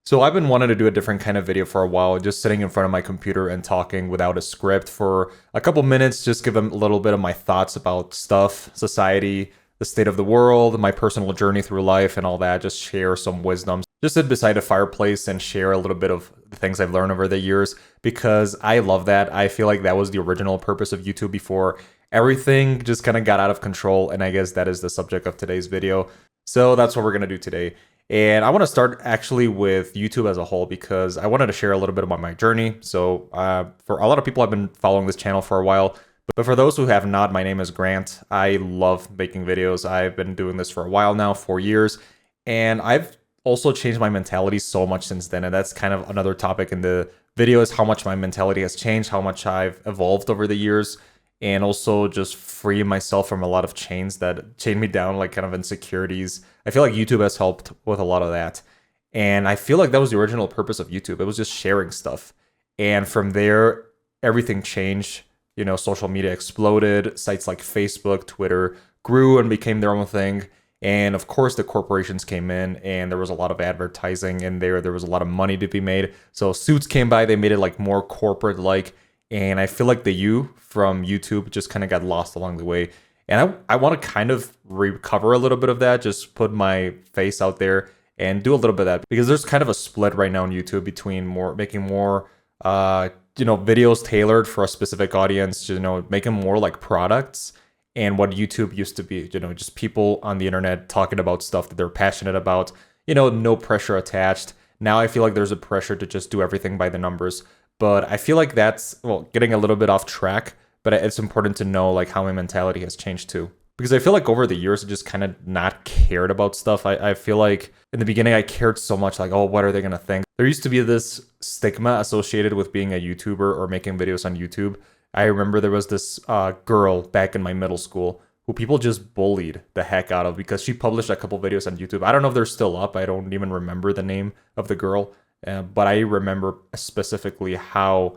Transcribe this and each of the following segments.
So I've been wanting to do a different kind of video for a while, just sitting in front of my computer and talking without a script for a couple minutes, just give them a little bit of my thoughts about stuff, society, the state of the world, my personal journey through life and all that, just share some wisdom. Just sit beside a fireplace and share a little bit of the things I've learned over the years because I love that. I feel like that was the original purpose of YouTube before everything just kind of got out of control, and I guess that is the subject of today's video. So that's what we're going to do today. And I want to start actually with YouTube as a whole because I wanted to share a little bit about my journey. So for a lot of people, I've been following this channel for a while. But for those who have not, my name is Grant. I love making videos. I've been doing this for a while now, 4 years. And I've also changed my mentality so much since then. And that's kind of another topic in the video is how much my mentality has changed, how much I've evolved over the years, and also just free myself from a lot of chains that chain me down, like kind of insecurities. I feel like YouTube has helped with a lot of that. And I feel like that was the original purpose of YouTube. It was just sharing stuff. And from there, everything changed. You know, social media exploded. Sites like Facebook, Twitter grew and became their own thing. And of course, the corporations came in and there was a lot of advertising in there. There was a lot of money to be made. So Suits came by, they made it like more corporate like. And I feel like the U from YouTube just kind of got lost along the way. And I want to kind of recover a little bit of that, just put my face out there and do a little bit of that because there's kind of a split right now on YouTube between making more videos tailored for a specific audience, making more like products, and what YouTube used to be, just people on the internet talking about stuff that they're passionate about, no pressure attached. Now I feel like there's a pressure to just do everything by the numbers. But I feel like that's, well, getting a little bit off track, but it's important to know like how my mentality has changed too. Because I feel like over the years, I just kind of not cared about stuff. I feel like in the beginning, I cared so much like, oh, what are they going to think? There used to be this stigma associated with being a YouTuber or making videos on YouTube. I remember there was this girl back in my middle school who people just bullied the heck out of because she published a couple videos on YouTube. I don't know if they're still up. I don't even remember the name of the girl. But I remember specifically how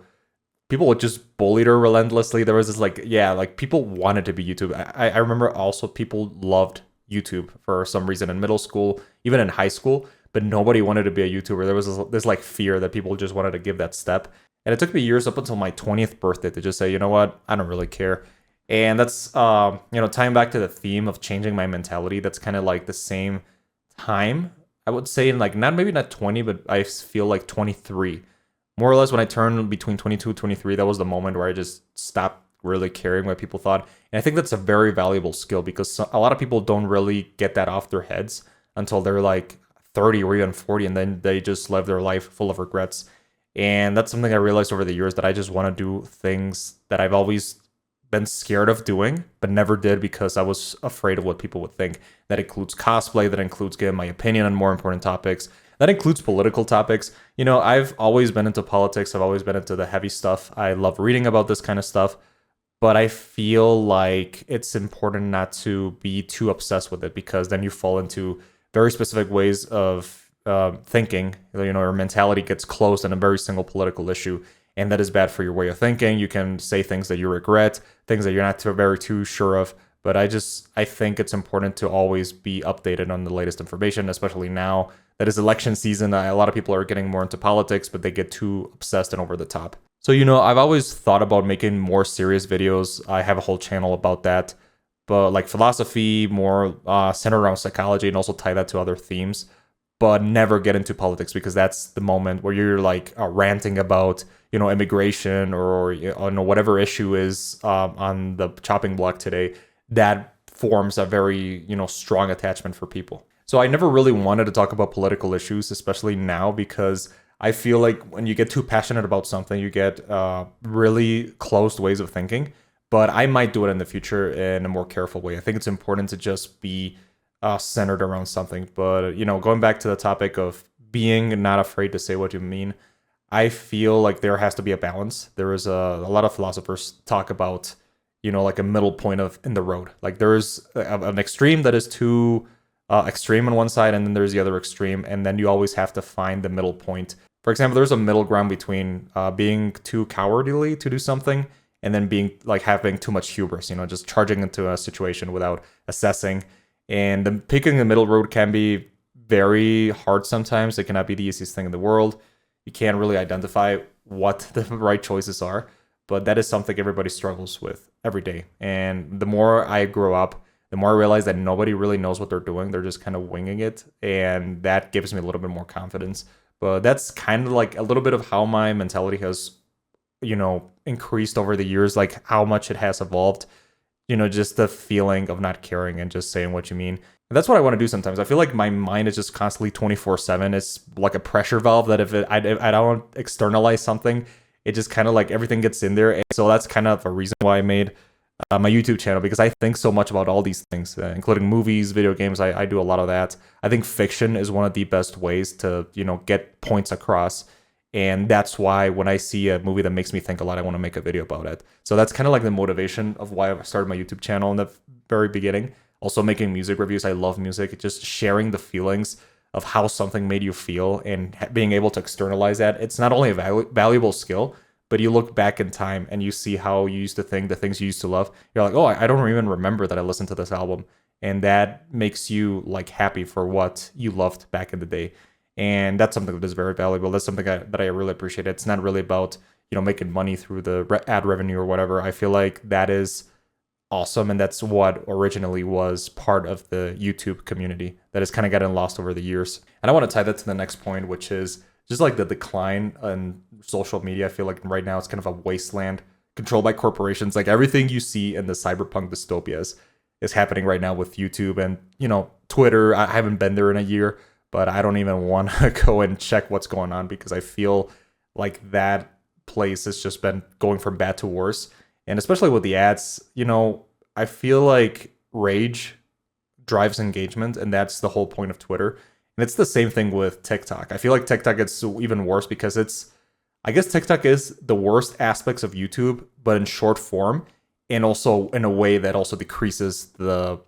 people would just bully her relentlessly. There was this like people wanted to be YouTube. I remember also people loved YouTube for some reason in middle school, even in high school, but nobody wanted to be a YouTuber. There was this like fear that people just wanted to give that step. And it took me years up until my 20th birthday to just say, you know what, I don't really care. And that's, tying back to the theme of changing my mentality, that's kind of like the same time. I would say in like maybe not 20, but I feel like 23. More or less when I turned between 22 and 23, that was the moment where I just stopped really caring what people thought. And I think that's a very valuable skill because a lot of people don't really get that off their heads until they're like 30 or even 40, and then they just live their life full of regrets. And that's something I realized over the years, that I just want to do things that I've always been scared of doing, but never did because I was afraid of what people would think. That includes cosplay, that includes giving my opinion on more important topics, that includes political topics. I've always been into politics, I've always been into the heavy stuff. I love reading about this kind of stuff, but I feel like it's important not to be too obsessed with it because then you fall into very specific ways of thinking. Your mentality gets closed in a very single political issue. And that is bad for your way of thinking. You can say things that you regret, things that you're not too sure of. But I think it's important to always be updated on the latest information, especially now that is election season. A lot of people are getting more into politics, but they get too obsessed and over the top. So, I've always thought about making more serious videos. I have a whole channel about that. But like philosophy, more centered around psychology, and also tie that to other themes. But never get into politics because that's the moment where you're like ranting about immigration or whatever issue is on the chopping block today. That forms a very strong attachment for people. So I never really wanted to talk about political issues, especially now, because I feel like when you get too passionate about something, you get really closed ways of thinking. But I might do it in the future in a more careful way. I think it's important to just be centered around something. But going back to the topic of being not afraid to say what you mean, I feel like there has to be a balance. There is a lot of philosophers talk about like a middle point in the road. Like there is an extreme that is too extreme on one side, and then there's the other extreme, and then you always have to find the middle point. For example, there's a middle ground between being too cowardly to do something and then being like having too much hubris, just charging into a situation without assessing. And picking the middle road can be very hard sometimes. It cannot be the easiest thing in the world. You can't really identify what the right choices are, but that is something everybody struggles with every day. And the more I grow up, the more I realize that nobody really knows what they're doing. They're just kind of winging it. And that gives me a little bit more confidence. But that's kind of like a little bit of how my mentality has, increased over the years, like how much it has evolved. Just the feeling of not caring and just saying what you mean. And that's what I want to do sometimes. I feel like my mind is just constantly 24/7. It's like a pressure valve that if I don't externalize something, it just kind of like everything gets in there. And so that's kind of a reason why I made my YouTube channel, because I think so much about all these things, including movies, video games. I do a lot of that. I think fiction is one of the best ways to, get points across. And that's why when I see a movie that makes me think a lot, I want to make a video about it. So that's kind of like the motivation of why I started my YouTube channel in the very beginning. Also making music reviews. I love music. Just sharing the feelings of how something made you feel and being able to externalize that. It's not only a valuable skill, but you look back in time and you see how you used to think, the things you used to love. You're like, oh, I don't even remember that I listened to this album. And that makes you like happy for what you loved back in the day. And that's something that is very valuable. That's something that I really appreciate. It's not really about, making money through the ad revenue or whatever. I feel like that is awesome. And that's what originally was part of the YouTube community that has kind of gotten lost over the years. And I want to tie that to the next point, which is just like the decline in social media. I feel like right now it's kind of a wasteland controlled by corporations. Like everything you see in the cyberpunk dystopias is happening right now with YouTube and, Twitter. I haven't been there in a year, but I don't even want to go and check what's going on because I feel like that place has just been going from bad to worse. And especially with the ads, I feel like rage drives engagement, and that's the whole point of Twitter. And it's the same thing with TikTok. I feel like TikTok gets even worse because I guess TikTok is the worst aspects of YouTube, but in short form, and also in a way that also decreases the,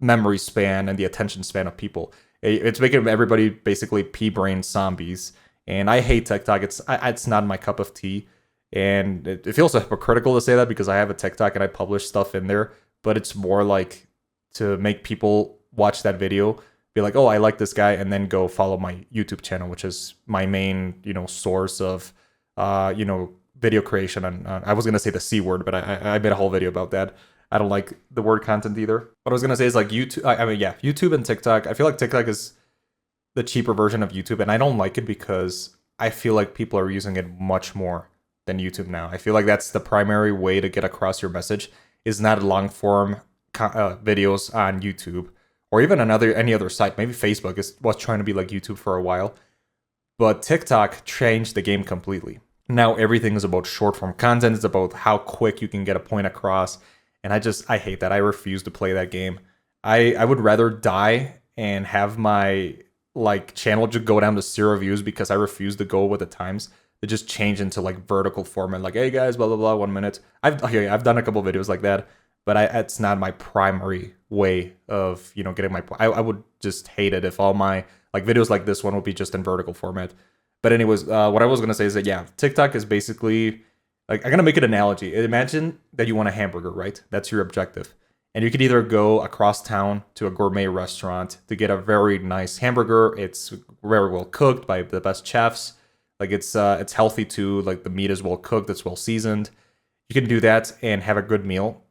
memory span and the attention span of people. It's making everybody basically pea-brain zombies. And I hate TikTok. It's not my cup of tea. And it feels hypocritical to say that because I have a TikTok and I publish stuff in there, but it's more like to make people watch that video, be like, oh, I like this guy, and then go follow my YouTube channel, which is my main, source of, video creation. And I was going to say the C word, but I made a whole video about that. I don't like the word content either. What I was going to say is like YouTube. YouTube and TikTok. I feel like TikTok is the cheaper version of YouTube, and I don't like it because I feel like people are using it much more than YouTube now. I feel like that's the primary way to get across your message is not long form videos on YouTube or even any other site. Maybe Facebook was trying to be like YouTube for a while, but TikTok changed the game completely. Now everything is about short form content. It's about how quick you can get a point across. And I hate that. I refuse to play that game. I would rather die and have my channel just go down to 0 views because I refuse to go with the times. They just change into like vertical format, like, hey guys, blah blah blah, 1 minute. I've done a couple videos like that, but it's not my primary way of getting my point. I would just hate it if all my videos like this one would be just in vertical format. But anyways, what I was gonna say is that TikTok is basically I'm gonna make an analogy. Imagine that you want a hamburger, right? That's your objective. And you could either go across town to a gourmet restaurant to get a very nice hamburger. It's very well cooked by the best chefs. It's healthy too. Like the meat is well cooked. It's well seasoned. You can do that and have a good meal.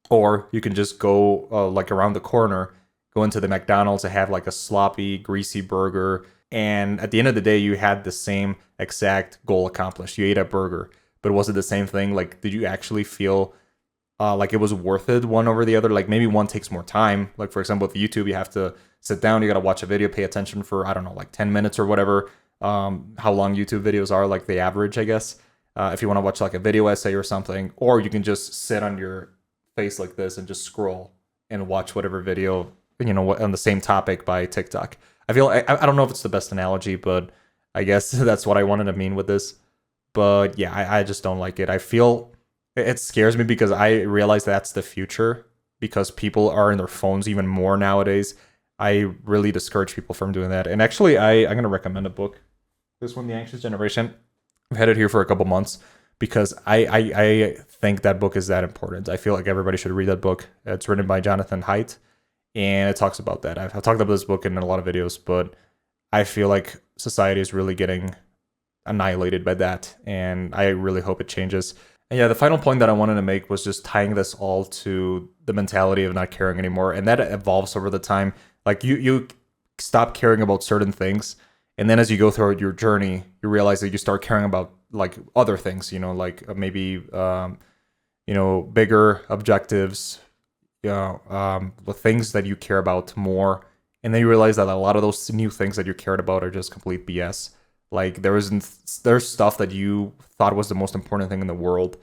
Or you can just go around the corner, go into the McDonald's and have a sloppy, greasy burger. And at the end of the day, you had the same exact goal accomplished. You ate a burger. But was it the same thing? Did you actually feel like it was worth it one over the other? Maybe one takes more time. For example, with YouTube, you have to sit down, you got to watch a video, pay attention for, 10 minutes or whatever. How long YouTube videos are, the average, I guess. If you want to watch a video essay or something, or you can just sit on your face like this and just scroll and watch whatever video, on the same topic by TikTok. I feel, I don't know if it's the best analogy, but I guess that's what I wanted to mean with this. But yeah, I just don't like it. I feel it scares me because I realize that's the future because people are in their phones even more nowadays. I really discourage people from doing that. And actually, I'm going to recommend a book. This one, The Anxious Generation. I've had it here for a couple months because I think that book is that important. I feel like everybody should read that book. It's written by Jonathan Haidt. and it talks about that. I've talked about this book in a lot of videos, but I feel like society is really getting annihilated by that, and I really hope it changes. And yeah, the final point that I wanted to make was just tying this all to the mentality of not caring anymore, and that evolves over the time. Like you stop caring about certain things, and then as you go through your journey, you realize that you start caring about like other things, like maybe bigger objectives, the things that you care about more, and then you realize that a lot of those new things that you cared about are just complete BS. Like there's stuff that you thought was the most important thing in the world,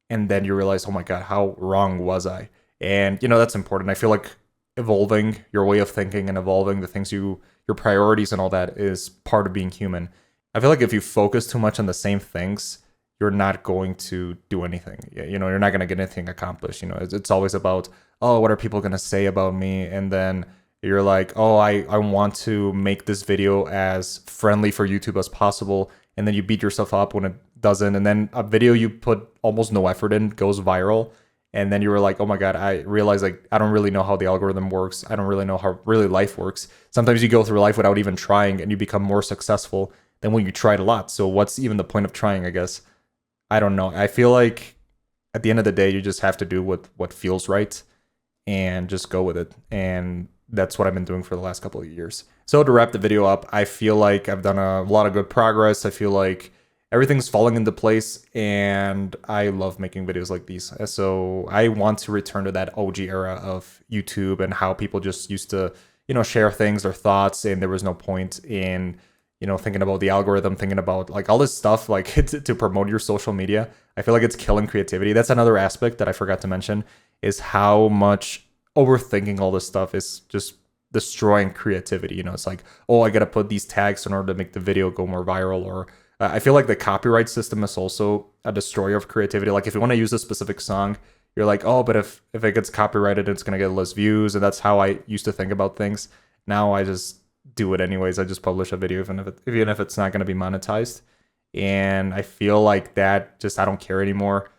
and then you realize, oh my god, how wrong was I? And that's important. I feel like evolving your way of thinking and evolving the things your priorities and all that is part of being human. I feel like if you focus too much on the same things, you're not going to do anything. You're not going to get anything accomplished. It's always about, oh, what are people going to say about me? And then you're like, oh, I want to make this video as friendly for YouTube as possible. And then you beat yourself up when it doesn't. And then a video you put almost no effort in goes viral. And then you were like, oh my God, I realized like I don't really know how the algorithm works. I don't really know how really life works. Sometimes you go through life without even trying and you become more successful than when you tried a lot. So what's even the point of trying, I guess? I don't know. I feel like at the end of the day, you just have to do what feels right and just go with it. And that's what I've been doing for the last couple of years. So to wrap the video up, I feel like I've done a lot of good progress. I feel like everything's falling into place, and I love making videos like these. So I want to return to that OG era of YouTube and how people just used to, share things, their thoughts, and there was no point in, thinking about the algorithm, thinking about like all this stuff, like to promote your social media. I feel like it's killing creativity. That's another aspect that I forgot to mention, is how much overthinking all this stuff is just destroying creativity. It's like, oh, I got to put these tags in order to make the video go more viral, or I feel like the copyright system is also a destroyer of creativity. Like if you want to use a specific song, you're like, oh, but if it gets copyrighted, it's going to get less views. And that's how I used to think about things. Now I just do it anyways. I just publish a video even if it's not going to be monetized. And I feel like that just, I don't care anymore.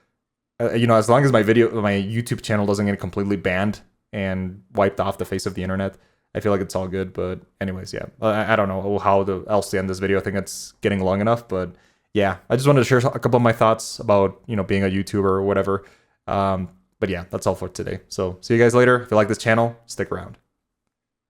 As long as my YouTube channel doesn't get completely banned and wiped off the face of the internet, I feel like it's all good. But anyways, yeah, I don't know how else to end this video. I think it's getting long enough, but yeah, I just wanted to share a couple of my thoughts about, being a YouTuber or whatever. But yeah, that's all for today. So see you guys later. If you like this channel, stick around.